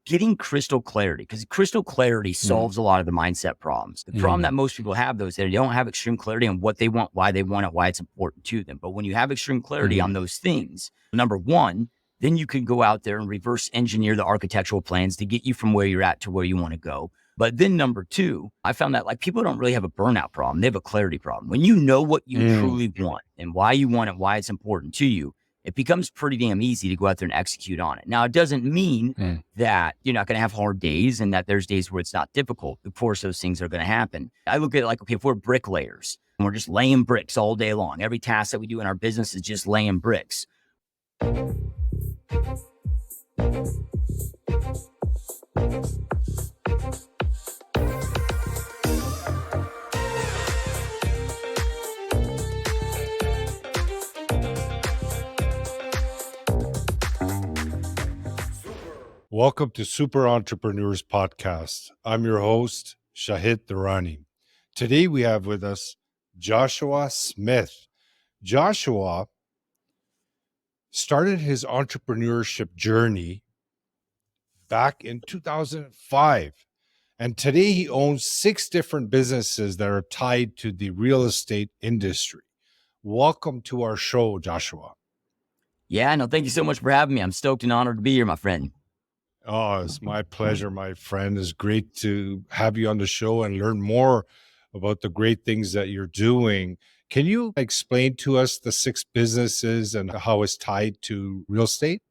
getting crystal clarity, because crystal clarity solves a lot of the mindset problems. The problem that most people have, though, is they don't have extreme clarity on what they want, why they want it, why it's important to them. But when you have extreme clarity on those things, number one, then you can go out there and reverse engineer the architectural plans to get you from where you're at to where you want to go. But then number two, I found that like people don't really have a burnout problem. They have a clarity problem. When you know what you truly want and why you want it, why it's important to you, it becomes pretty damn easy to go out there and execute on it. Now, it doesn't mean that you're not going to have hard days and that there's days where it's not difficult. Of course, those things are going to happen. I look at it like, okay, if we're bricklayers and we're just laying bricks all day long, every task that we do in our business is just laying bricks. Welcome to Super Entrepreneurs Podcast. I'm your host, Shahid Durrani. Today we have with us Joshua Smith. Joshua started his entrepreneurship journey back in 2005. And today he owns 6 different businesses that are tied to the real estate industry. Welcome to our show, Joshua. Yeah, no, thank you so much for having me. I'm stoked and honored to be here, my friend. Oh, it's my pleasure, my friend. It's great to have you on the show and learn more about the great things that you're doing. Can you explain to us the 6 businesses and how it's tied to real estate?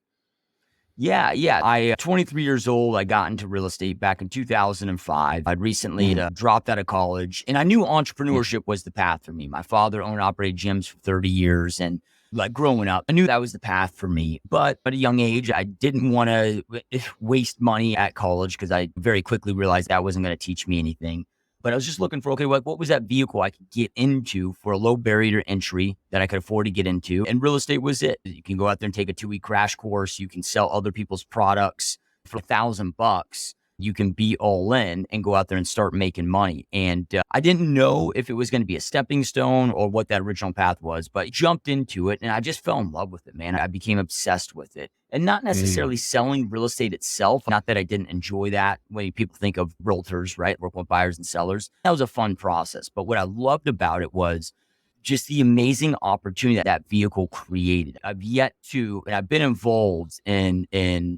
Yeah. I 23 years old. I got into real estate back in 2005. I'd recently dropped out of college, and I knew entrepreneurship was the path for me. My father owned and operated gyms for 30 years, and like growing up, I knew that was the path for me. But at a young age, I didn't want to waste money at college because I very quickly realized that wasn't going to teach me anything. But I was just looking for, okay, what was that vehicle I could get into for a low barrier to entry that I could afford to get into? And real estate was it. You can go out there and take a 2-week crash course. You can sell other people's products for $1,000. You can be all in and go out there and start making money. And I didn't know if it was going to be a stepping stone or what that original path was, but I jumped into it and I just fell in love with it, man. I became obsessed with it. And not necessarily selling real estate itself. Not that I didn't enjoy that. When people think of realtors, right? Working with buyers and sellers. That was a fun process. But what I loved about it was just the amazing opportunity that vehicle created. I've yet to, and I've been involved in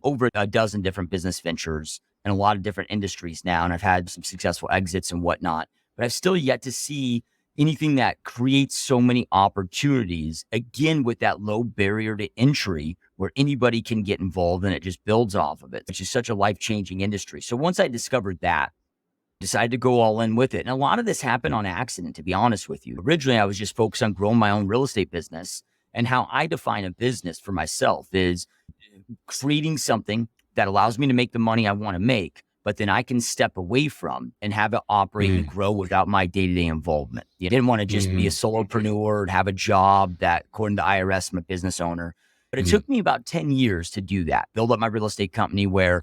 over a dozen different business ventures in a lot of different industries now. And I've had some successful exits and whatnot, but I've still yet to see anything that creates so many opportunities, again, with that low barrier to entry where anybody can get involved and it just builds off of it, which is such a life-changing industry. So once I discovered that, decided to go all in with it. And a lot of this happened on accident, to be honest with you. Originally, I was just focused on growing my own real estate business. And how I define a business for myself is creating something that allows me to make the money I want to make, but then I can step away from and have it operate and grow without my day-to-day involvement. You didn't want to just be a solopreneur and have a job that, according to IRS, I'm a business owner. But it took me about 10 years to do that, build up my real estate company where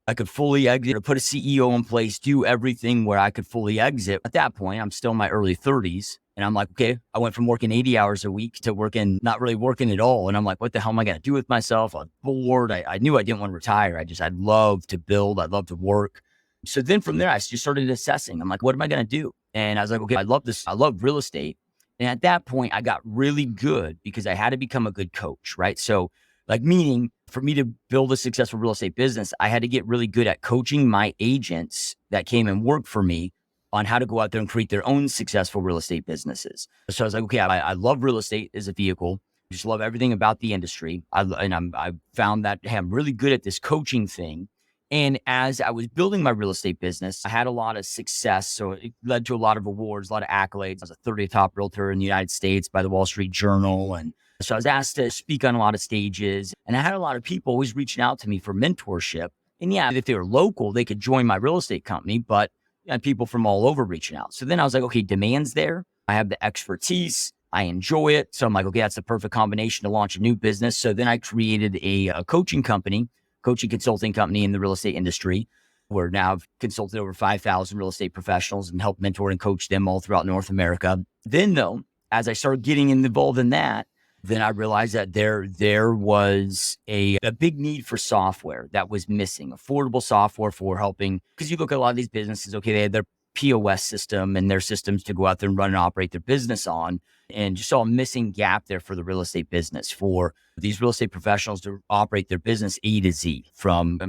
I could fully exit or put a CEO in place, do everything where I could fully exit. At that point, I'm still in my early 30s. And I'm like, okay, I went from working 80 hours a week to working, not really working at all. And I'm like, what the hell am I going to do with myself? I'm bored. I knew I didn't want to retire. I'd love to build. I'd love to work. So then from there, I just started assessing. I'm like, what am I going to do? And I was like, okay, I love this. I love real estate. And at that point, I got really good because I had to become a good coach, right? So like meaning for me to build a successful real estate business, I had to get really good at coaching my agents that came and worked for me on how to go out there and create their own successful real estate businesses. So I was like, okay, I love real estate as a vehicle. I just love everything about the industry. I found that hey, I'm really good at this coaching thing. And as I was building my real estate business, I had a lot of success. So it led to a lot of awards, a lot of accolades. I was a 30th top realtor in the United States by the Wall Street Journal. And so I was asked to speak on a lot of stages. And I had a lot of people always reaching out to me for mentorship. And yeah, if they were local, they could join my real estate company, but I had people from all over reaching out. So then I was like, okay, demand's there. I have the expertise. I enjoy it. So I'm like, okay, that's the perfect combination to launch a new business. So then I created a coaching consulting company in the real estate industry, where now I've consulted over 5,000 real estate professionals and helped mentor and coach them all throughout North America. Then though, as I started getting involved in that, then I realized that there was a big need for software that was missing, affordable software for helping. Because you look at a lot of these businesses, okay, they had their POS system and their systems to go out there and run and operate their business on, and just saw a missing gap there for the real estate business, for these real estate professionals to operate their business A to Z, from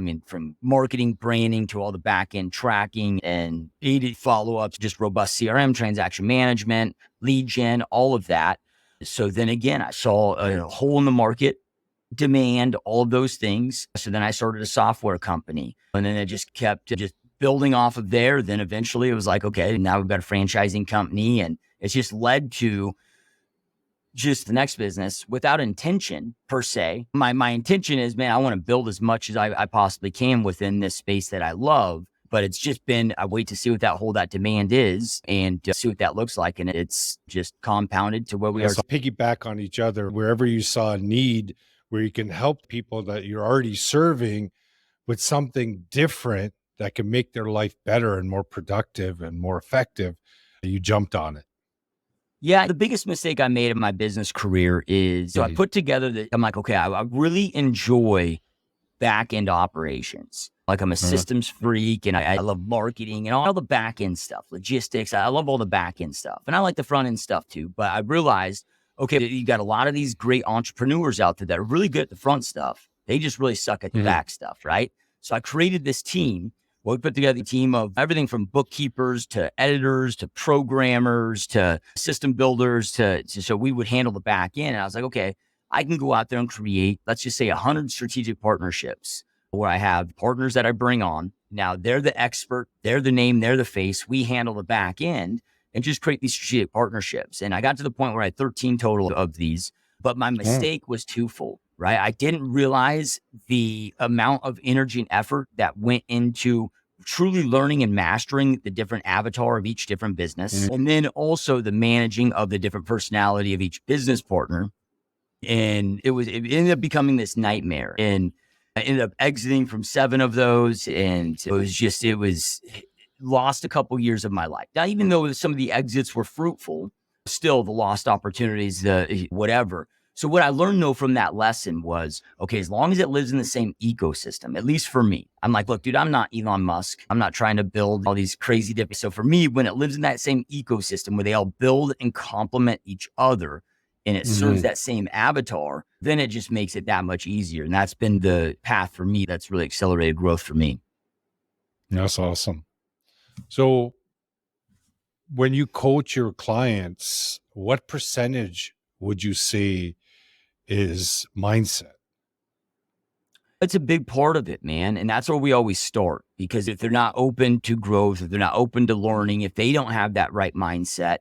marketing, branding, to all the back end tracking and follow ups, just robust CRM, transaction management, lead gen, all of that. So then again, I saw a hole in the market, demand, all of those things. So then I started a software company, and then it just kept just building off of there. Then eventually it was like, okay, now we've got a franchising company, and it's just led to just the next business without intention per se. My intention is, man, I want to build as much as I possibly can within this space that I love. But it's just been, I wait to see what that demand is, and see what that looks like. And it's just compounded to where we are. So piggyback on each other wherever you saw a need, where you can help people that you're already serving with something different that can make their life better and more productive and more effective. You jumped on it. Yeah, the biggest mistake I made in my business career is, so I put together I'm like, okay, I really enjoy back end operations. Like, I'm a systems freak, and I love marketing and all the back end stuff, logistics. I love all the back end stuff, and I like the front end stuff too. But I realized, okay, you got a lot of these great entrepreneurs out there that are really good at the front stuff. They just really suck at the back stuff, right? So I created this team. Well, we put together a team of everything from bookkeepers to editors to programmers to system builders so we would handle the back end. And I was like, okay, I can go out there and create, let's just say, 100 strategic partnerships, where I have partners that I bring on. Now they're the expert, they're the name, they're the face. We handle the back end and just create these strategic partnerships. And I got to the point where I had 13 total of these, but my mistake was twofold, right? I didn't realize the amount of energy and effort that went into truly learning and mastering the different avatar of each different business. And then also the managing of the different personality of each business partner. And it ended up becoming this nightmare. And I ended up exiting from 7 of those. And it was lost a couple years of my life. Now, even though some of the exits were fruitful, still the lost opportunities, whatever. So what I learned though from that lesson was, okay, as long as it lives in the same ecosystem, at least for me, I'm like, look, dude, I'm not Elon Musk. I'm not trying to build all these crazy different. So for me, when it lives in that same ecosystem where they all build and complement each other, and it serves that same avatar, then it just makes it that much easier. And that's been the path for me that's really accelerated growth for me. That's awesome. So when you coach your clients, what percentage would you say is mindset? It's a big part of it, man. And that's where we always start, because if they're not open to growth, if they're not open to learning, if they don't have that right mindset,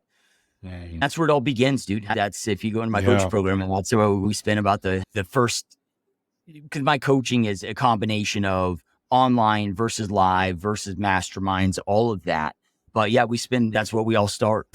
that's where it all begins, dude. That's, if you go into my coaching program, and that's where we spend about the first, because my coaching is a combination of online versus live versus masterminds, all of that. But yeah, that's where we all start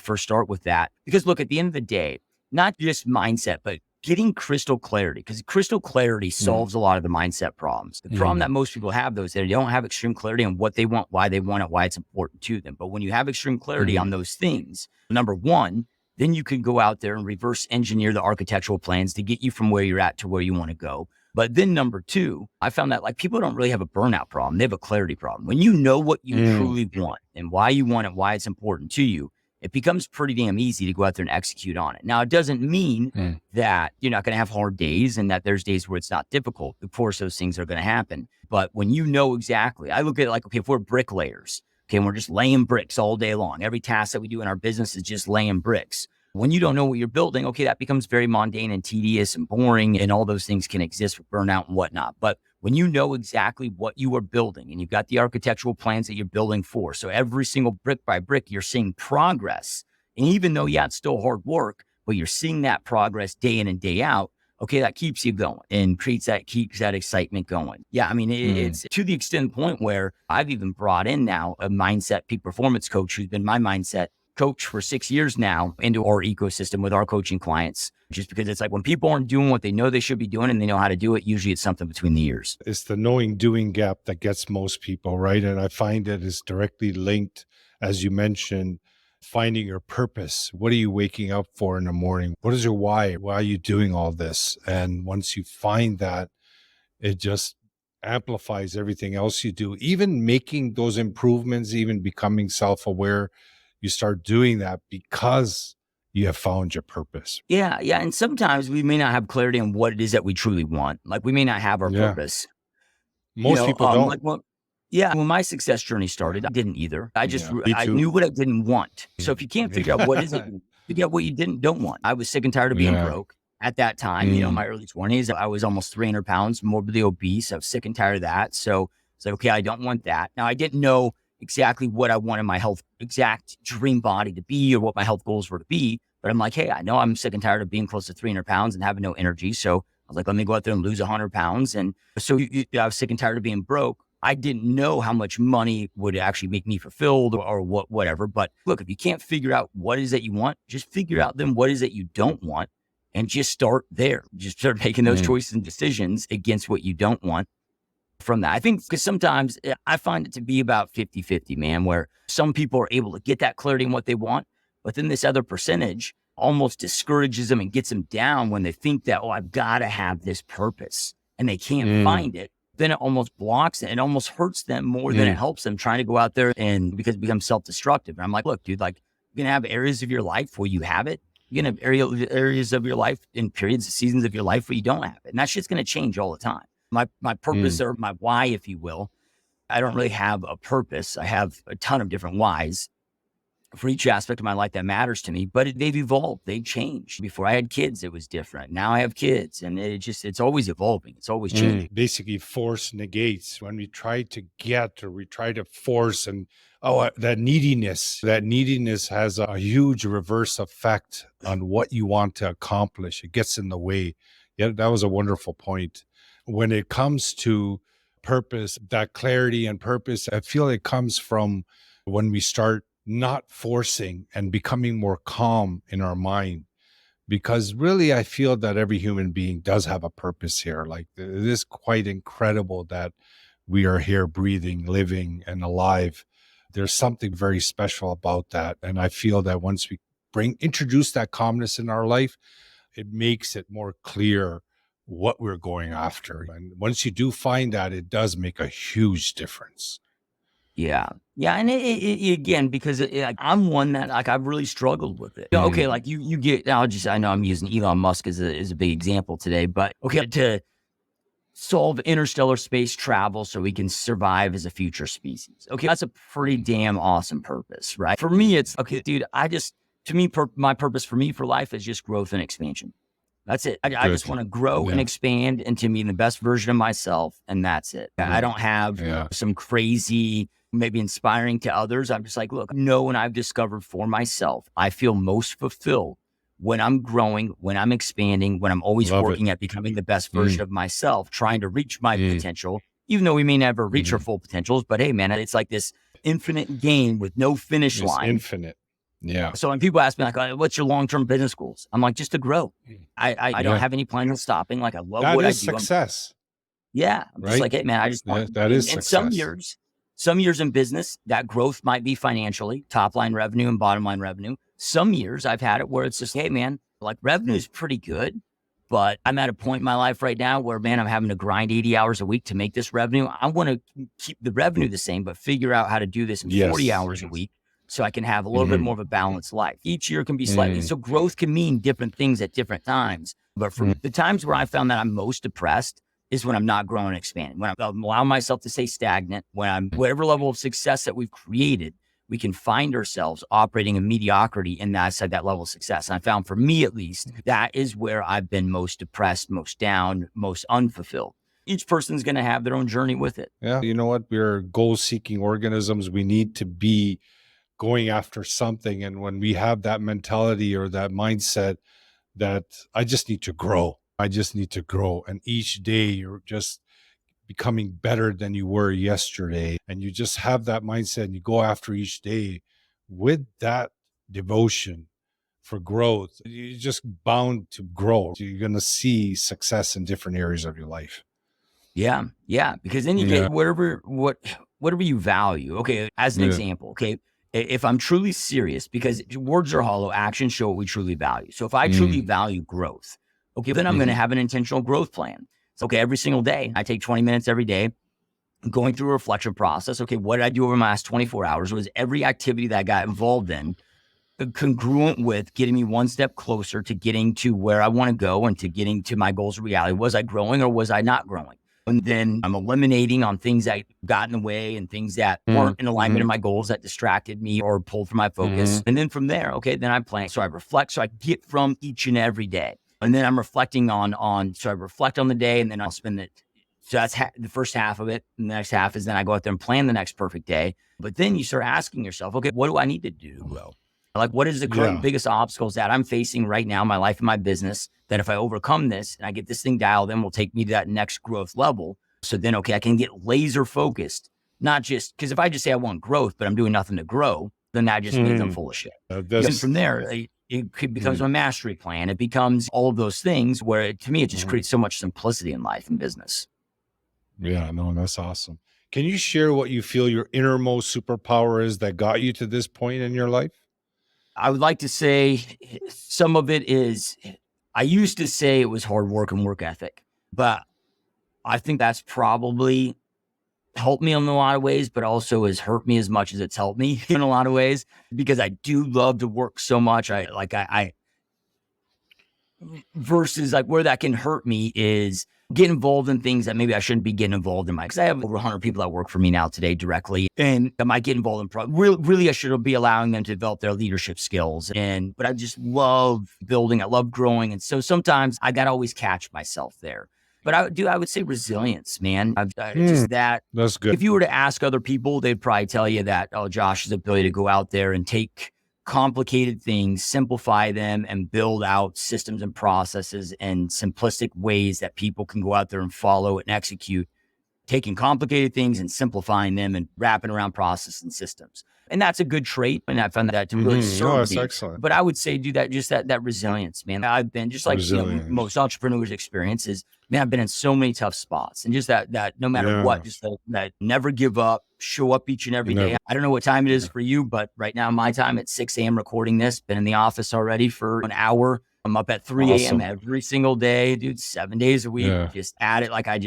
with that. Because look, at the end of the day, not just mindset, but getting crystal clarity, because crystal clarity solves a lot of the mindset problems. The problem that most people have, though, is that they don't have extreme clarity on what they want, why they want it, why it's important to them. But when you have extreme clarity on those things, number one, then you can go out there and reverse engineer the architectural plans to get you from where you're at to where you want to go. But then number two, I found that, like, people don't really have a burnout problem. They have a clarity problem. When you know what you truly want and why you want it, why it's important to you, it becomes pretty damn easy to go out there and execute on it. Now, it doesn't mean that you're not going to have hard days and that there's days where it's not difficult. Of course, those things are going to happen. But when you know exactly, I look at it like, okay, if we're bricklayers, okay, and we're just laying bricks all day long, every task that we do in our business is just laying bricks. When you don't know what you're building, okay, that becomes very mundane and tedious and boring, and all those things can exist with burnout and whatnot. But when you know exactly what you are building and you've got the architectural plans that you're building for, so every single brick by brick, you're seeing progress. And even though, yeah, it's still hard work, but you're seeing that progress day in and day out, okay, that keeps you going and keeps that excitement going. Yeah, I mean, it's to the extent point where I've even brought in now a mindset peak performance coach who's been my mindset coach for 6 years now into our ecosystem with our coaching clients, just because it's like, when people aren't doing what they know they should be doing and they know how to do it, usually it's something between the ears. It's the knowing doing gap that gets most people, right? And I find it is directly linked, as you mentioned, finding your purpose. What are you waking up for in the morning? What is your why? Why are you doing all this? And once you find that, it just amplifies everything else you do. Even making those improvements, even becoming self-aware, you start doing that because you have found your purpose. Yeah. Yeah. And sometimes we may not have clarity on what it is that we truly want. Like we may not have our Yeah. purpose. Most people don't. Like when my success journey started, I didn't either. Yeah. Me I too. knew what I didn't want. So if you can't figure out what is it, figure out what you don't want. I was sick and tired of being Yeah. broke at that time. My early 20s, I was almost 300 pounds, morbidly obese. I was sick and tired of that. So it's like, okay, I don't want that. Now I didn't know exactly what I wanted my health exact dream body to be or what my health goals were to be. But I'm like, hey, I know I'm sick and tired of being close to 300 pounds and having no energy. So I was like, let me go out there and lose 100 pounds. And so I was sick and tired of being broke. I didn't know how much money would actually make me fulfilled or whatever. But look, if you can't figure out what is that you want, just figure out then what is that you don't want and just start there. Just start making those choices and decisions against what you don't want from that. I think because sometimes I find it to be about 50-50, man, where some people are able to get that clarity in what they want, but then this other percentage almost discourages them and gets them down when they think that, oh, I've got to have this purpose and they can't find it. Then it almost blocks it. It almost hurts them more than it helps them trying to go out there and because it becomes self-destructive. And I'm like, look, dude, like you're going to have areas of your life where you have it. You're going to have areas of your life in periods, seasons of your life where you don't have it. And that shit's going to change all the time. My purpose or my why, if you will, I don't really have a purpose. I have a ton of different whys for each aspect of my life that matters to me, but they've evolved. They've changed. Before I had kids, it was different. Now I have kids and it's always evolving. It's always changing. Basically force negates when we try to get or we try to force and that neediness has a huge reverse effect on what you want to accomplish. It gets in the way. Yeah, that was a wonderful point. When it comes to purpose, that clarity and purpose, I feel it comes from when we start not forcing and becoming more calm in our mind. Because really, I feel that every human being does have a purpose here. Like it is quite incredible that we are here breathing, living, and alive. There's something very special about that. And I feel that once we introduce that calmness in our life, it makes it more clear what we're going after. And once you do find that, it does make a huge difference. Yeah. Yeah. And again, because I'm one that like, I've really struggled with it. Okay. Like you get, I know I'm using Elon Musk as a big example today, but okay. To solve interstellar space travel so we can survive as a future species. Okay. That's a pretty damn awesome purpose, right? For me, it's okay, dude, my purpose for me for life is just growth and expansion. That's it. I just want to grow and expand into being the best version of myself. And that's it. I don't have some crazy, maybe inspiring to others. I'm just like, look, when I've discovered for myself, I feel most fulfilled when I'm growing, when I'm expanding, when I'm always working at becoming the best version of myself, trying to reach my potential, even though we may never reach our full potentials. But hey, man, it's like this infinite game with no finish line. Infinite. Yeah. So when people ask me like, what's your long-term business goals? I'm like, just to grow. I don't have any plans on stopping. Like I love what I do. Success. I'm just like, hey man, I just want that is and success. some years in business, that growth might be financially, top line revenue and bottom line revenue. Some years I've had it where it's just, hey man, like revenue is pretty good, but I'm at a point in my life right now where, man, I'm having to grind 80 hours a week to make this revenue. I want to keep the revenue the same, but figure out how to do this in 40 hours a week so I can have a little bit more of a balanced life. Each year can be slightly. So growth can mean different things at different times. But for the times where I found that I'm most depressed is when I'm not growing and expanding, when I'm allowing myself to stay stagnant, when I'm whatever level of success that we've created, we can find ourselves operating in mediocrity in that level of success. And I found for me, at least, that is where I've been most depressed, most down, most unfulfilled. Each person's going to have their own journey with it. Yeah. You know what? We're goal-seeking organisms. We need to be going after something. And when we have that mentality or that mindset that I just need to grow, and each day you're just becoming better than you were yesterday, and you just have that mindset and you go after each day with that devotion for growth, you're just bound to grow. You're going to see success in different areas of your life. Yeah. Because then you get whatever you value. Okay. As an example, okay. if I'm truly serious, because words are hollow, actions show what we truly value. So if I truly value growth, okay, then I'm going to have an intentional growth plan. So, okay, every single day, I take 20 minutes every day going through a reflection process. Okay, what did I do over my last 24 hours? Was every activity that I got involved in congruent with getting me one step closer to getting to where I want to go and to getting to my goals of reality? Was I growing or was I not growing? And then I'm eliminating on things that got in the way and things that weren't in alignment with my goals that distracted me or pulled from my focus. And then from there, okay, then I plan. So I reflect. So I get from each and every day. And then I'm reflecting so I reflect on the day, and then I'll spend it. So that's the first half of it. And the next half is then I go out there and plan the next perfect day. But then you start asking yourself, okay, what do I need to do to grow? Like, what is the current biggest obstacles that I'm facing right now in my life and my business that if I overcome this and I get this thing dialed in, will take me to that next growth level? So then, okay, I can get laser focused, not just because if I just say I want growth, but I'm doing nothing to grow, then that just means I'm full of shit. And from there, it becomes my mastery plan. It becomes all of those things where to me, it just creates so much simplicity in life and business. Yeah, no, that's awesome. Can you share what you feel your innermost superpower is that got you to this point in your life? I would like to say some of it is, I used to say it was hard work and work ethic, but I think that's probably helped me in a lot of ways, but also has hurt me as much as it's helped me in a lot of ways, because I do love to work so much. I versus like where that can hurt me is get involved in things that maybe I shouldn't be getting involved in. Because I have over 100 people that work for me now today directly, and I might get involved in really I should be allowing them to develop their leadership skills. But I just love building, I love growing, and so sometimes I gotta always catch myself there. But I would say resilience, man. Just that. That's good. If you were to ask other people, they'd probably tell you that, oh, Josh's ability to go out there and take complicated things, simplify them, and build out systems and processes and simplistic ways that people can go out there and follow and execute, taking complicated things and simplifying them and wrapping around process and systems. And that's a good trait. And I found that to really serve No, that's me. excellent. But I would say do that, just that resilience, man. I've been just like most entrepreneurs' experiences, man, I've been in so many tough spots, and just that no matter what, just that never give up, show up each and every day. I don't know what time it is for you, but right now my time at 6 a.m. recording this, been in the office already for an hour. I'm up at 3 a.m. every single day, dude, 7 days a week, just at it. Like I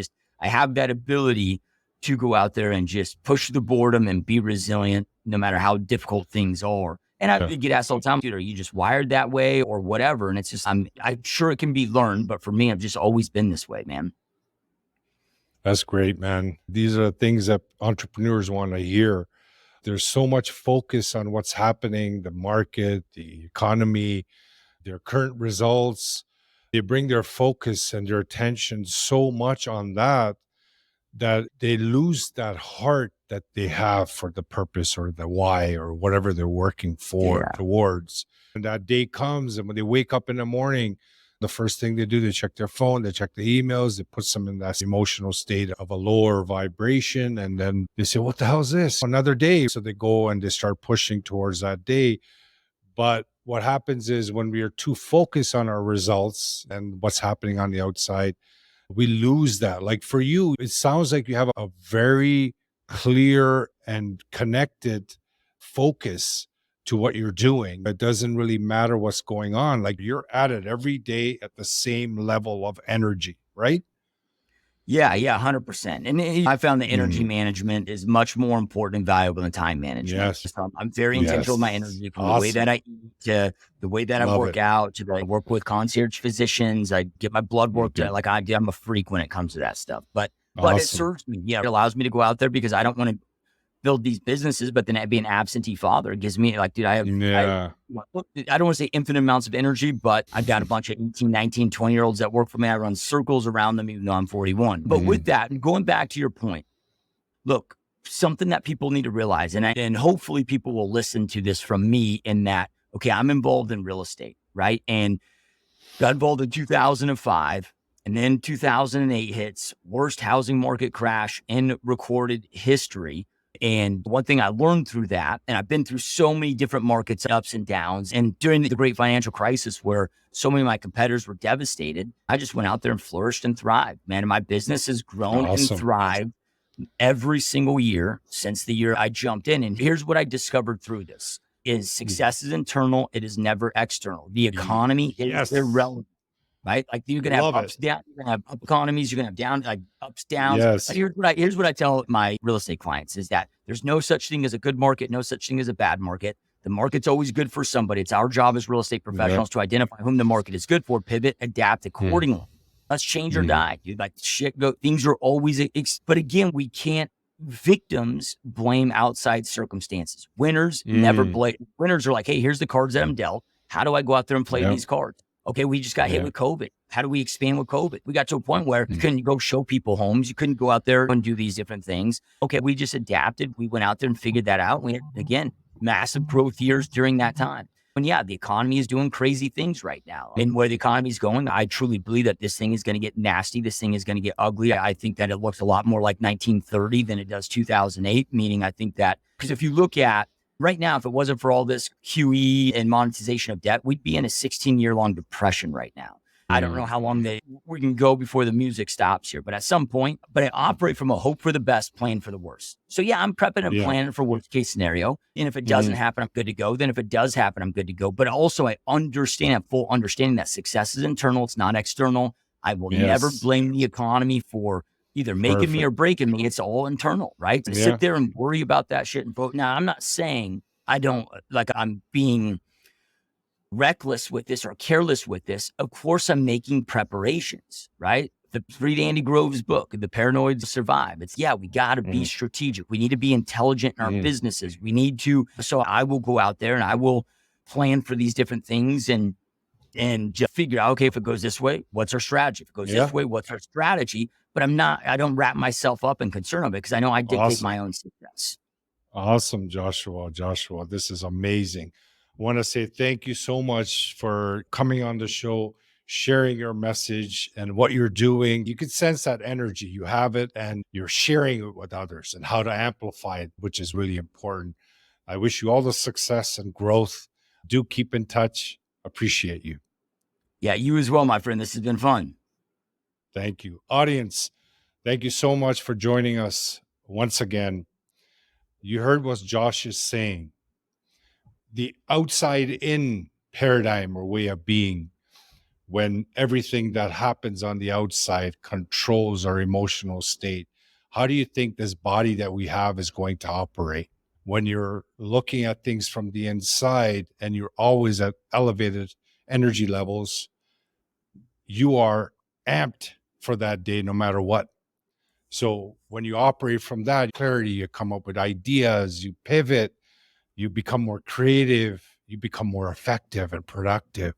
have that ability to go out there and just push the boredom and be resilient no matter how difficult things are. And I get asked all the time, dude, are you just wired that way or whatever? And it's just, I'm sure it can be learned, but for me, I've just always been this way, man. That's great, man. These are things that entrepreneurs want to hear. There's so much focus on what's happening, the market, the economy, their current results. They bring their focus and their attention so much on that they lose that heart that they have for the purpose or the why or whatever they're working for towards. And that day comes, and when they wake up in the morning, the first thing they do, they check their phone, they check the emails, it puts them in that emotional state of a lower vibration. And then they say, what the hell is this? Another day. So they go and they start pushing towards that day. But what happens is when we are too focused on our results and what's happening on the outside, we lose that. Like for you, it sounds like you have a very clear and connected focus to what you're doing. It doesn't really matter what's going on. Like you're at it every day at the same level of energy, right? Yeah, 100%. And I found that energy management is much more important and valuable than time management. Yes. I'm very intentional with my energy, from the way that I eat to the way that I work out to I work with concierge physicians. I get my blood work done. Like I'm a freak when it comes to that stuff. But it serves me. Yeah, it allows me to go out there because I don't want to build these businesses, but then I'd be an absentee father. It gives me like, dude, I don't want to say infinite amounts of energy, but I've got a bunch of 18, 19, 20-year-olds that work for me. I run circles around them, even though I'm 41. But with that, and going back to your point, look, something that people need to realize, and hopefully people will listen to this from me in that, okay, I'm involved in real estate, right? And got involved in 2005. And then 2008 hits, worst housing market crash in recorded history. And one thing I learned through that, and I've been through so many different markets, ups and downs, and during the great financial crisis where so many of my competitors were devastated, I just went out there and flourished and thrived, man. And my business has grown and thrived every single year since the year I jumped in. And here's what I discovered through this is success is internal. It is never external. The economy is irrelevant, right? Like you're going to have Love ups, it. down, you're going to have up economies. You're going to have down, like ups, downs. Yes. Like here's what I tell my real estate clients is that there's no such thing as a good market, no such thing as a bad market. The market's always good for somebody. It's our job as real estate professionals to identify whom the market is good for, pivot, adapt accordingly. Let's change or die. Dude, like shit go. Things are always, but again, we can't. Victims blame outside circumstances. Winners never blame. Winners are like, hey, here's the cards that I'm dealt. How do I go out there and play these cards? Okay, we just got hit with COVID. How do we expand with COVID? We got to a point where you couldn't go show people homes. You couldn't go out there and do these different things. Okay, we just adapted. We went out there and figured that out. We had, again, massive growth years during that time. And yeah, the economy is doing crazy things right now. And where the economy is going, I truly believe that this thing is going to get nasty. This thing is going to get ugly. I think that it looks a lot more like 1930 than it does 2008, meaning I think that, because if you look at right now, if it wasn't for all this QE and monetization of debt, we'd be in a 16-year-long depression right now. I don't know how long we can go before the music stops here, but at some point, but I operate from a hope for the best, plan for the worst. So yeah, I'm prepping and planning for worst case scenario. And if it doesn't happen, I'm good to go. Then if it does happen, I'm good to go. But also I have full understanding that success is internal. It's not external. I will never blame the economy for either making me or breaking me. It's all internal, right? To sit there and worry about that shit and vote. Now, I'm not saying I'm being reckless with this or careless with this. Of course, I'm making preparations, right? Read Andy Grove's book, The Paranoids Survive. We got to be strategic. We need to be intelligent in our businesses. We need to. So I will go out there and I will plan for these different things and just figure out, okay, if it goes this way, what's our strategy? If it goes this way, what's our strategy? But I don't wrap myself up in concern of it because I know I dictate my own success. Awesome, Joshua. This is amazing. I want to say thank you so much for coming on the show, sharing your message and what you're doing. You can sense that energy. You have it and you're sharing it with others and how to amplify it, which is really important. I wish you all the success and growth. Do keep in touch. Appreciate you. Yeah, you as well, my friend. This has been fun. Thank you. Audience, thank you so much for joining us once again. You heard what Josh is saying. The outside in paradigm or way of being, when everything that happens on the outside controls our emotional state. How do you think this body that we have is going to operate? When you're looking at things from the inside and you're always at elevated energy levels, you are amped for that day no matter what. So when you operate from that clarity, you come up with ideas, you pivot, you become more creative, you become more effective and productive.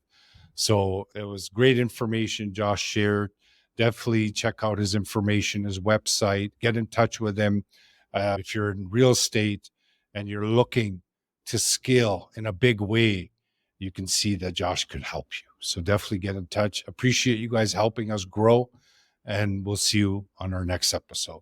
So it was great information Josh shared. Definitely check out his information, his website, get in touch with him. If you're in real estate and you're looking to scale in a big way, you can see that Josh could help you. So definitely get in touch. Appreciate you guys helping us grow, and we'll see you on our next episode.